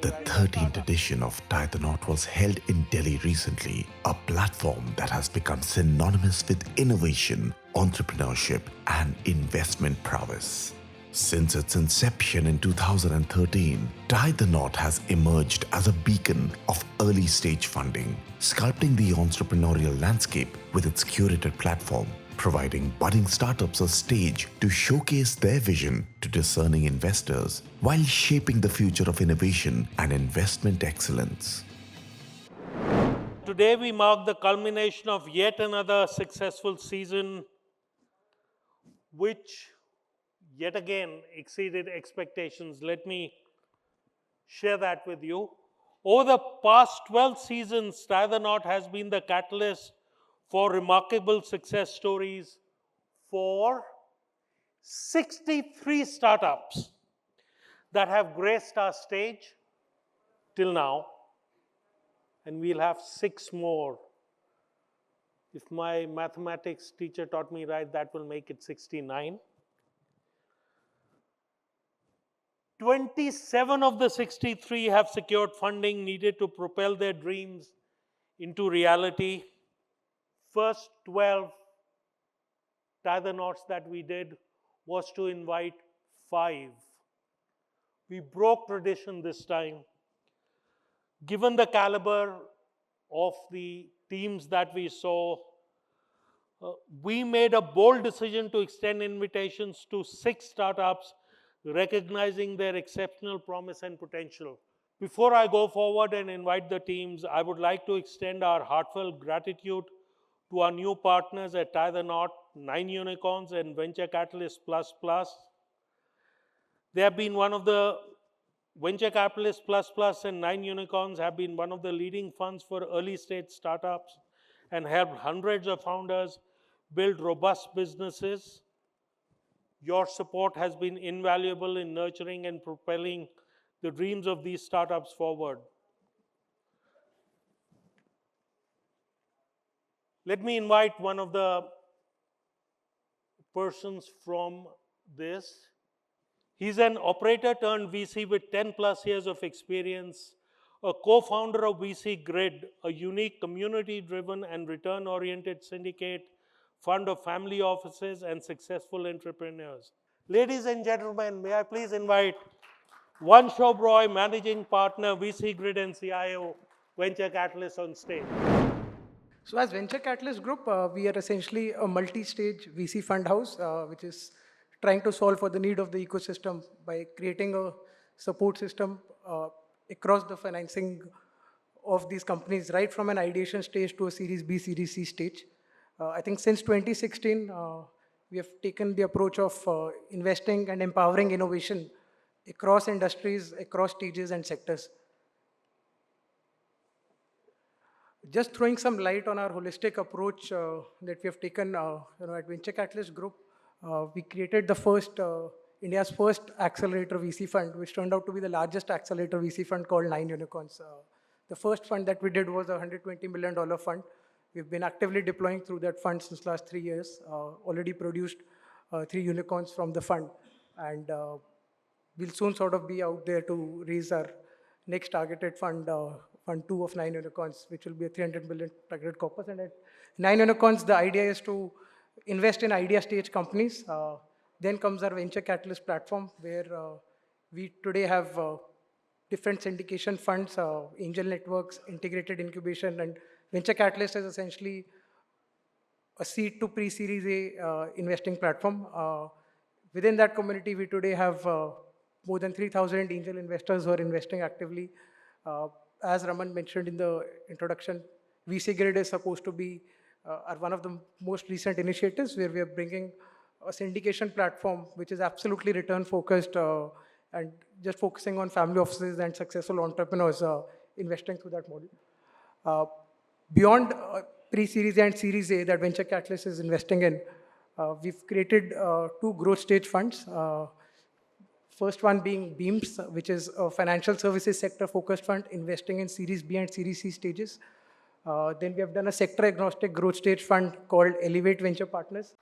The 13th edition of TiE was held in Delhi recently, a platform that has become synonymous with innovation, entrepreneurship, and investment prowess. Since its inception in 2013, TiE has emerged as a beacon of early-stage funding, sculpting the entrepreneurial landscape with its curated platform, providing budding startups a stage to showcase their vision to discerning investors while shaping the future of innovation and investment excellence. Today we mark the culmination of yet another successful season, which yet again exceeded expectations. Let me share that with you. Over the past 12 seasons, TiE has been the catalyst for remarkable success stories for 63 startups that have graced our stage till now, and we'll have 6 more. If my mathematics teacher taught me right, that will make it 69. 27 of the 63 have secured funding needed to propel their dreams into reality. First 12 TiEcon's that we did was to invite 5. We broke tradition this time. Given the caliber of the teams that we saw, we made a bold decision to extend invitations to 6 startups, recognizing their exceptional promise and potential. Before I go forward and invite the teams, I would like to extend our heartfelt gratitude to our new partners at TiE, 9 Unicorns and Venture Catalyst Plus Plus. They have been one of the Venture Capitalist Plus Plus and 9 Unicorns have been one of the leading funds for early stage startups and helped hundreds of founders build robust businesses. Your support has been invaluable in nurturing and propelling the dreams of these startups forward. Let me invite one of the persons from this. He's an operator turned VC with 10 plus years of experience, a co-founder of VC Grid, a unique community-driven and return-oriented syndicate fund of family offices and successful entrepreneurs. Ladies and gentlemen, may I please invite Vanshob Roy, Managing Partner, VC Grid and CIO, Venture Catalyst on stage. So as Venture Catalyst Group, we are essentially a multi-stage VC fund house, which is trying to solve for the need of the ecosystem by creating a support system across the financing of these companies, right from an ideation stage to a Series B, Series C stage. I think since 2016, we have taken the approach of investing and empowering innovation across industries, across stages and sectors. Just throwing some light on our holistic approach that we have taken at Venture Catalyst Group, we created the first, India's first accelerator VC fund, which turned out to be the largest accelerator VC fund called 9 Unicorns. The first fund that we did was a $120 million fund. We've been actively deploying through that fund since the last 3 years, already produced 3 unicorns from the fund. And we'll soon sort of be out there to raise our next targeted fund, Fund 2 of 9 Unicorns, which will be a 300 million targeted corpus. And at 9 Unicorns, the idea is to invest in idea stage companies. Then comes our Venture Catalyst platform, where we today have different syndication funds, angel networks, integrated incubation, and Venture Catalyst is essentially a seed to pre-series A investing platform. Within that community, we today have more than 3,000 angel investors who are investing actively. As Raman mentioned in the introduction, VC Grid is supposed to be one of the most recent initiatives where we are bringing a syndication platform which is absolutely return focused and just focusing on family offices and successful entrepreneurs investing through that model. Beyond pre-series A and Series A that Venture Catalyst is investing in, we've created 2 growth stage funds. First one being Beams, which is a financial services sector focused fund investing in Series B and Series C stages. Then we have done a sector agnostic growth stage fund called Elevate Venture Partners.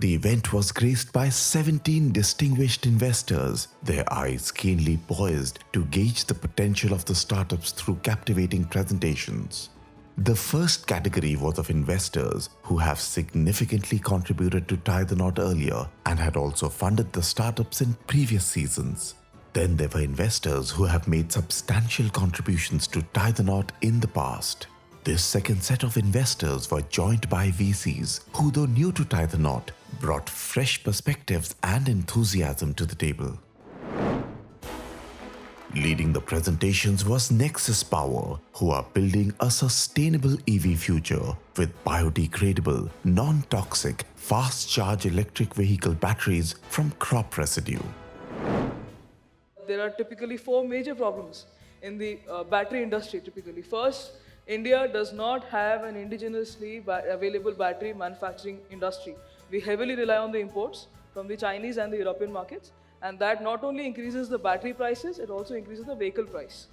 The event was graced by 17 distinguished investors, their eyes keenly poised to gauge the potential of the startups through captivating presentations. The first category was of investors who have significantly contributed to TiE earlier and had also funded the startups in previous seasons. Then there were investors who have made substantial contributions to TiE in the past. This second set of investors were joined by VCs who, though new to TiE brought fresh perspectives and enthusiasm to the table. Leading the presentations was Nexus Power, who are building a sustainable EV future with biodegradable, non-toxic, fast-charge electric vehicle batteries from crop residue. There are typically four major problems in the battery industry typically. First, India does not have an indigenously available battery manufacturing industry. We heavily rely on the imports from the Chinese and the European markets, and that not only increases the battery prices, it also increases the vehicle price.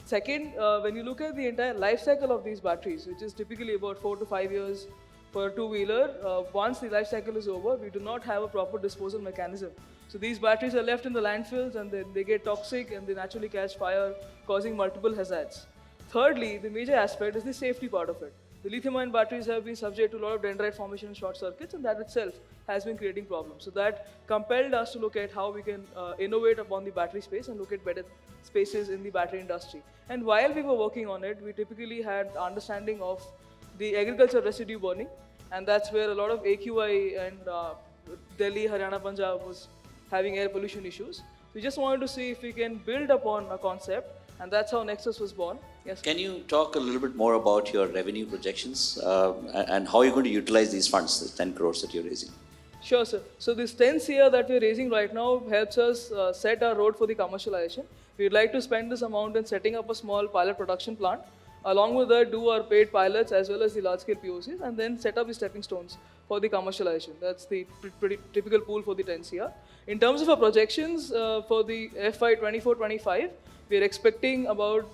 Second, when you look at the entire life cycle of these batteries, which is typically about 4 to 5 years for a two-wheeler, once the life cycle is over, we do not have a proper disposal mechanism. So these batteries are left in the landfills and they get toxic and they naturally catch fire, causing multiple hazards. Thirdly, the major aspect is the safety part of it. The lithium-ion batteries have been subject to a lot of dendrite formation and short circuits, and that itself has been creating problems. So that compelled us to look at how we can innovate upon the battery space and look at better spaces in the battery industry. And while we were working on it, we typically had understanding of the agriculture residue burning, and that's where a lot of AQI and Delhi, Haryana, Punjab was having air pollution issues. We just wanted to see if we can build upon a concept, and that's how Nexus was born. Yes. Can you talk a little bit more about your revenue projections and how you're going to utilize these funds, the 10 crores that you're raising? Sure, sir. So this 10 CR that we're raising right now helps us set our road for the commercialization. We'd like to spend this amount in setting up a small pilot production plant. Along with that, do our paid pilots as well as the large-scale POCs, and then set up the stepping stones for the commercialization. That's the pretty typical pool for the 10 CR. In terms of our projections for the FY 24-25, we're expecting about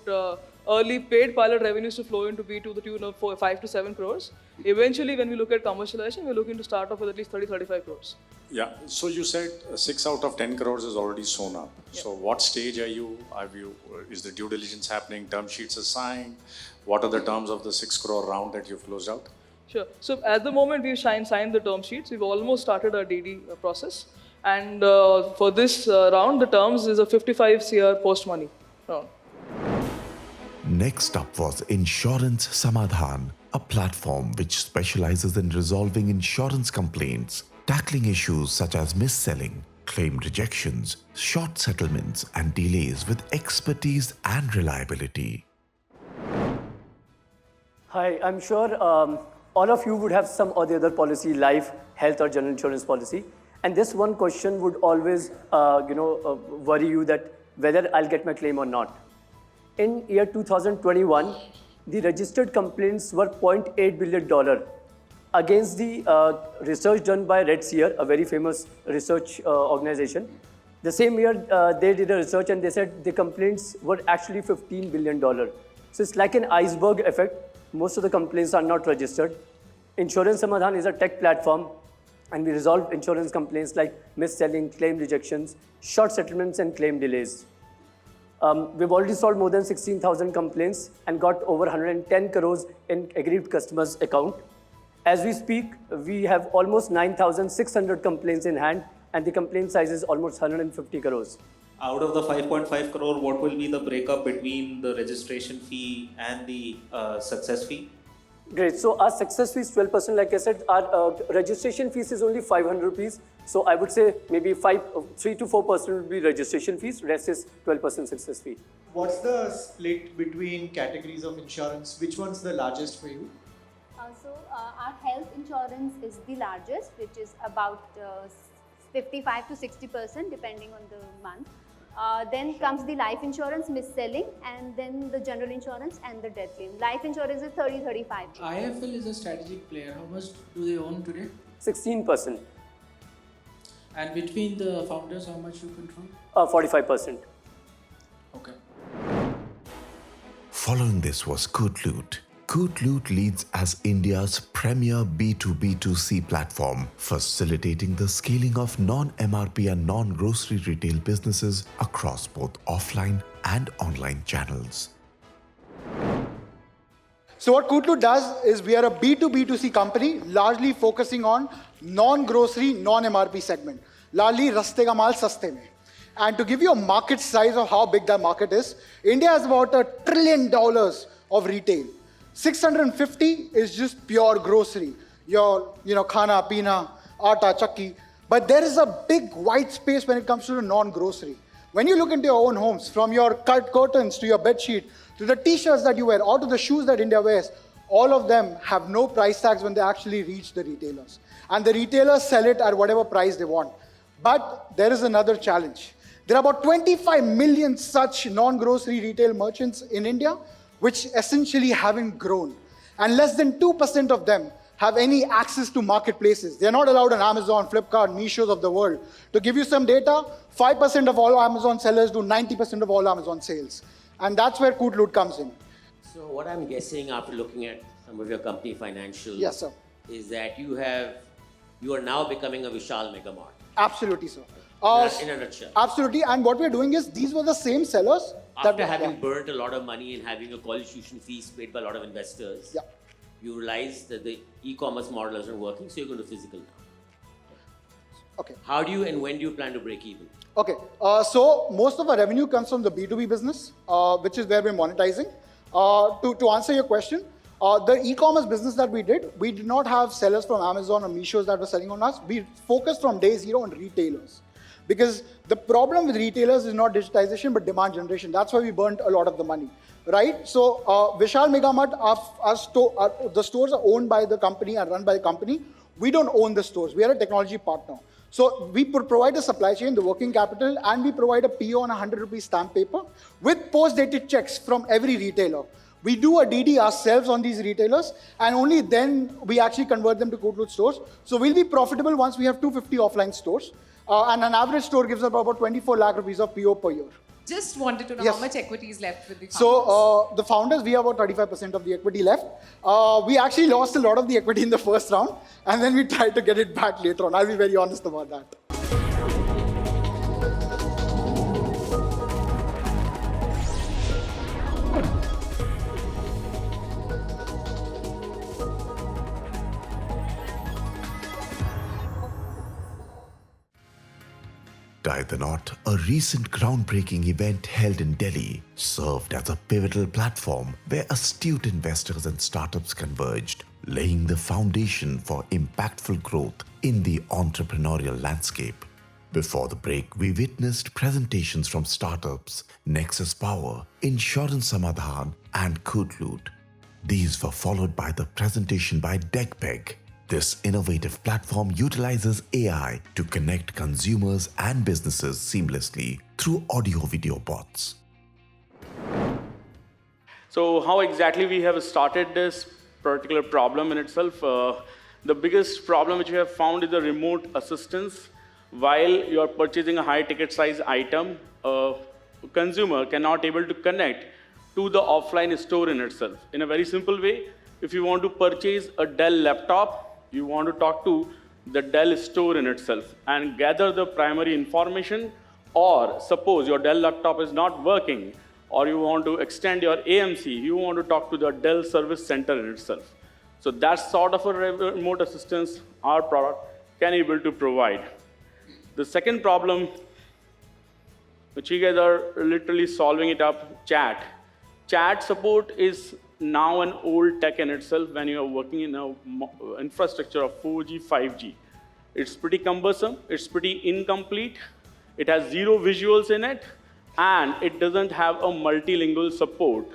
early paid pilot revenues to flow in to be to the tune of 5 to 7 crores. Eventually, when we look at commercialization, we're looking to start off with at least 30-35 crores. Yeah, so you said 6 out of 10 crores is already sewn up. Yeah. So what stage are you? Is the due diligence happening? Term sheets are signed? What are the terms of the 6 crore round that you've closed out? Sure. So at the moment, we've signed the term sheets. We've almost started our DD process. And for this round, the terms is a 55 CR post-money round. Next up was Insurance Samadhan, a platform which specializes in resolving insurance complaints, tackling issues such as mis-selling, claim rejections, short settlements, and delays with expertise and reliability. Hi, I'm sure all of you would have some or the other policy, life, health, or general insurance policy. And this one question would always, worry you that whether I'll get my claim or not. In year 2021, the registered complaints were $0.8 billion against the research done by Red Seer, a very famous research organization. The same year, they did a research and they said the complaints were actually $15 billion. So it's like an iceberg effect. Most of the complaints are not registered. Insurance Samadhan is a tech platform, and we resolve insurance complaints like mis-selling, claim rejections, short settlements, and claim delays. We've already solved more than 16,000 complaints and got over 110 crores in aggrieved customers' account. As we speak, we have almost 9,600 complaints in hand, and the complaint size is almost 150 crores. Out of the 5.5 crore, what will be the breakup between the registration fee and the success fee? Great. So our success fee is 12%. Like I said, our registration fees is only 500 rupees. So I would say maybe 3 to 4% would be registration fees. Rest is 12% success fee. What's the split between categories of insurance? Which one's the largest for you? Our health insurance is the largest, which is about 55 to 60% depending on the month. Then comes the life insurance, mis-selling, and then the general insurance and the death claim. Life insurance is 30-35. IFL is a strategic player. How much do they own today? 16%. And between the founders, how much you control? 45%. Okay. Following this was Good Loot. Kootloot leads as India's premier B2B2C platform, facilitating the scaling of non-MRP and non-grocery retail businesses across both offline and online channels. So what Kootloot does is we are a B2B2C company, largely focusing on non-grocery, non-MRP segment. Largely, raste ka maal saste mein. And to give you a market size of how big that market is, India has about $1 trillion of retail. 650 is just pure grocery. Your, khana, pina, atta, chakki. But there is a big white space when it comes to the non-grocery. When you look into your own homes, from your curtains to your bedsheet, to the t-shirts that you wear, or to the shoes that India wears, all of them have no price tags when they actually reach the retailers. And the retailers sell it at whatever price they want. But there is another challenge. There are about 25 million such non-grocery retail merchants in India, which essentially haven't grown. And less than 2% of them have any access to marketplaces. They're not allowed on Amazon, Flipkart, Meeshos of the world. To give you some data, 5% of all Amazon sellers do 90% of all Amazon sales. And that's where Kootloot comes in. So what I'm guessing after looking at some of your company financials, yes, sir, is that you are now becoming a Vishal Mega Mart. Absolutely, sir. In a nutshell. Absolutely, and what we're doing is, these were the same sellers. After having burnt a lot of money and having a college tuition fees paid by a lot of investors, you realize that the e-commerce model isn't working, so you're going to physical now. Okay. How do you and when do you plan to break even? Okay, so most of our revenue comes from the B2B business, which is where we're monetizing. To answer your question, the e-commerce business that we did not have sellers from Amazon or Meeshos that were selling on us. We focused from day zero on retailers. Because the problem with retailers is not digitization, but demand generation. That's why we burnt a lot of the money, right? So Vishal Mega Mart, the stores are owned by the company and run by the company. We don't own the stores. We are a technology partner. So we provide a supply chain, the working capital, and we provide a PO on 100 rupees stamp paper with post-dated checks from every retailer. We do a DD ourselves on these retailers, and only then we actually convert them to Kootloot stores. So we'll be profitable once we have 250 offline stores. And an average store gives us about 24 lakh rupees of PO per year. Just wanted to know how much equity is left with the founders. So the founders, we have about 35% of the equity left. We actually lost a lot of the equity in the first round, and then we tried to get it back later on. I'll be very honest about that. TiE the Knot, a recent groundbreaking event held in Delhi, served as a pivotal platform where astute investors and startups converged, laying the foundation for impactful growth in the entrepreneurial landscape. Before the break, we witnessed presentations from startups, Nexus Power, Insurance Samadhan, and Kootloot. These were followed by the presentation by DeckPeg. This innovative platform utilizes AI to connect consumers and businesses seamlessly through audio-video bots. So how exactly we have started this particular problem in itself? The biggest problem which we have found is the remote assistance. While you are purchasing a high ticket size item, a consumer cannot able to connect to the offline store in itself. In a very simple way, if you want to purchase a Dell laptop, you want to talk to the Dell store in itself and gather the primary information, or suppose your Dell laptop is not working or you want to extend your AMC, you want to talk to the Dell service center in itself. So that's sort of a remote assistance our product can able to provide. The second problem, which you guys are literally solving it up, chat. Chat support is now an old tech in itself when you are working in an infrastructure of 4G, 5G. It's pretty cumbersome, it's pretty incomplete, it has zero visuals in it, and it doesn't have a multilingual support.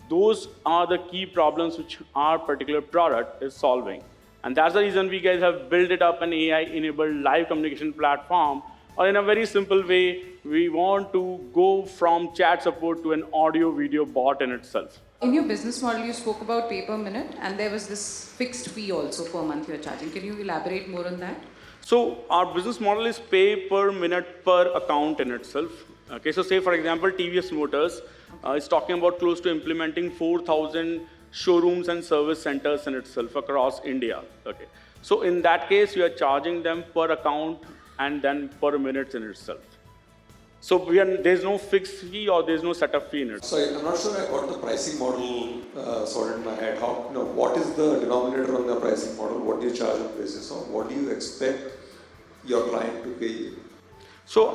Those are the key problems which our particular product is solving. And that's the reason we guys have built it up an AI-enabled live communication platform, or in a very simple way, we want to go from chat support to an audio-video bot in itself. In your business model, you spoke about pay per minute, and there was this fixed fee also per month you're charging. Can you elaborate more on that? So our business model is pay per minute per account in itself. Okay, so say for example, TVS Motors is talking about close to implementing 4,000 showrooms and service centers in itself across India. Okay. So in that case, you are charging them per account and then per minute in itself. So there's no fixed fee or there's no setup fee in it. Sorry, I'm not sure I got the pricing model sorted in my head. What is the denominator on the pricing model? What do you charge on basis of? What do you expect your client to pay you? So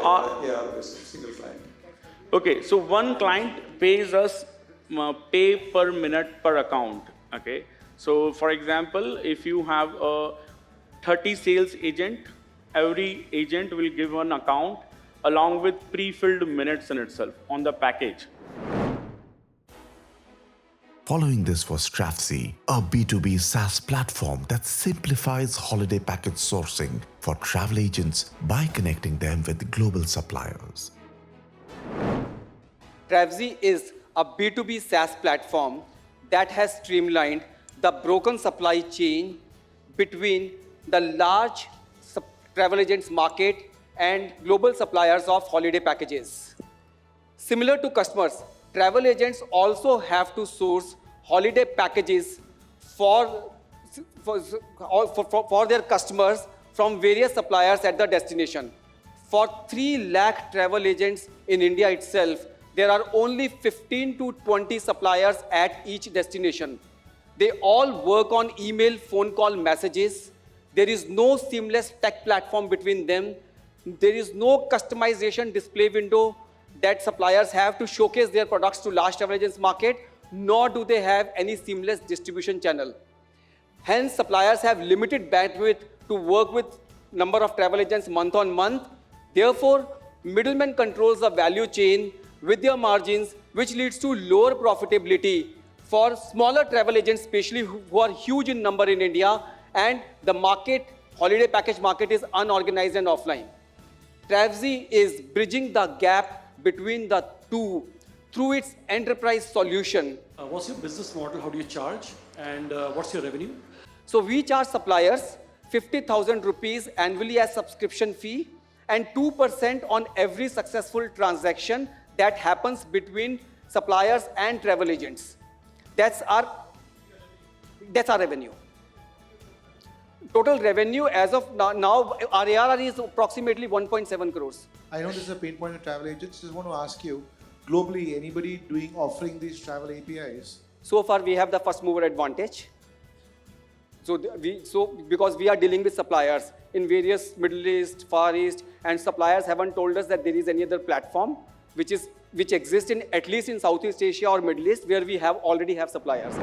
single client. Okay, so one client pays us pay per minute per account. Okay, so for example, if you have a 30 sales agent, every agent will give one account along with pre-filled minutes in itself on the package. Following this was Strafzy, a B2B SaaS platform that simplifies holiday package sourcing for travel agents by connecting them with global suppliers. Strafzy is a B2B SaaS platform that has streamlined the broken supply chain between the large travel agents market and global suppliers of holiday packages. Similar to customers, travel agents also have to source holiday packages for their customers from various suppliers at the destination. For 3 lakh travel agents in India itself, there are only 15 to 20 suppliers at each destination. They all work on email, phone call, messages. There is no seamless tech platform between them. There is no customization display window that suppliers have to showcase their products to large travel agents market, nor do they have any seamless distribution channel. Hence, suppliers have limited bandwidth to work with number of travel agents month on month. Therefore, middleman controls the value chain with their margins, which leads to lower profitability for smaller travel agents, especially who are huge in number in India, and the market, holiday package market, is unorganized and offline. Strafzy is bridging the gap between the two through its enterprise solution. What's your business model? How do you charge? And what's your revenue? So we charge suppliers 50,000 rupees annually as subscription fee and 2% on every successful transaction that happens between suppliers and travel agents. That's our revenue. Total revenue as of now, our ARR is approximately 1.7 crores. I know this is a pain point of travel agents. Just want to ask you, globally, anybody offering these travel APIs? So far, we have the first mover advantage. So because we are dealing with suppliers in various Middle East, Far East, and suppliers haven't told us that there is any other platform which exists at least in Southeast Asia or Middle East where we already have suppliers.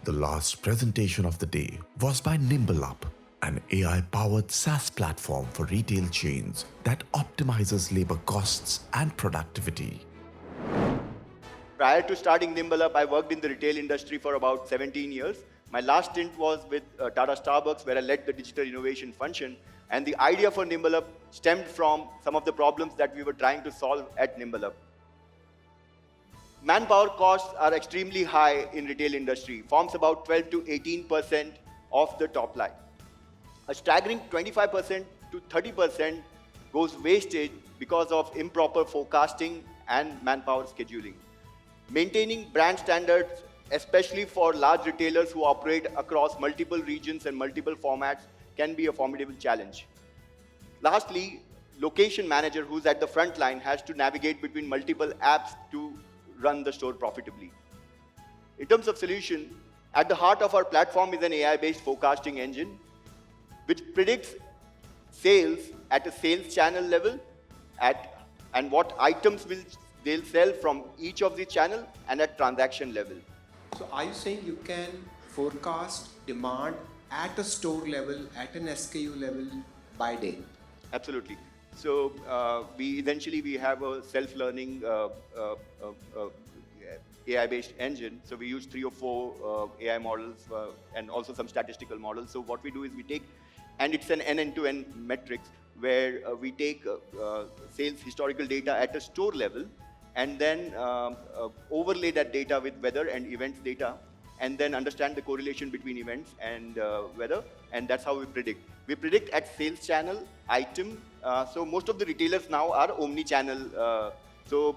The last presentation of the day was by NimbleUp, an AI-powered SaaS platform for retail chains that optimizes labor costs and productivity. Prior to starting NimbleUp, I worked in the retail industry for about 17 years. My last stint was with Tata Starbucks, where I led the digital innovation function. And the idea for NimbleUp stemmed from some of the problems that we were trying to solve at NimbleUp. Manpower costs are extremely high in retail industry, forms about 12 to 18% of the top line. A staggering 25% to 30% goes wasted because of improper forecasting and manpower scheduling. Maintaining brand standards, especially for large retailers who operate across multiple regions and multiple formats, can be a formidable challenge. Lastly, location manager who's at the front line has to navigate between multiple apps to run the store profitably. In terms of solution, at the heart of our platform is an AI-based forecasting engine which predicts sales at a sales channel level and what items they'll sell from each of the channel and at transaction level. So are you saying you can forecast demand at a store level, at an SKU level by day? Absolutely. So we have a self-learning AI-based engine. So we use 3 or 4 AI models and also some statistical models. So what we do is we take, and it's an end-to-end metrics where we take sales historical data at a store level and then overlay that data with weather and events data and then understand the correlation between events and weather, and that's how we predict. We predict at sales channel, item. So most of the retailers now are omni-channel. So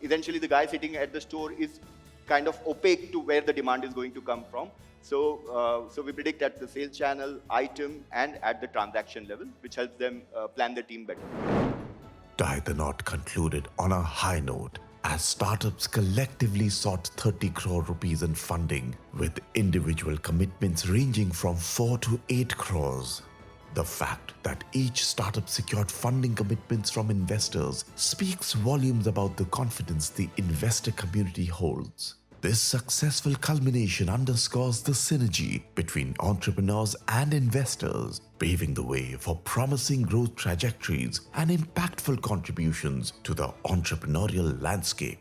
essentially the guy sitting at the store is kind of opaque to where the demand is going to come from. So, so we predict at the sales channel, item, and at the transaction level, which helps them plan their team better. TiE the Knot concluded on a high note as startups collectively sought 30 crore rupees in funding, with individual commitments ranging from 4 to 8 crores. The fact that each startup secured funding commitments from investors speaks volumes about the confidence the investor community holds. This successful culmination underscores the synergy between entrepreneurs and investors, paving the way for promising growth trajectories and impactful contributions to the entrepreneurial landscape.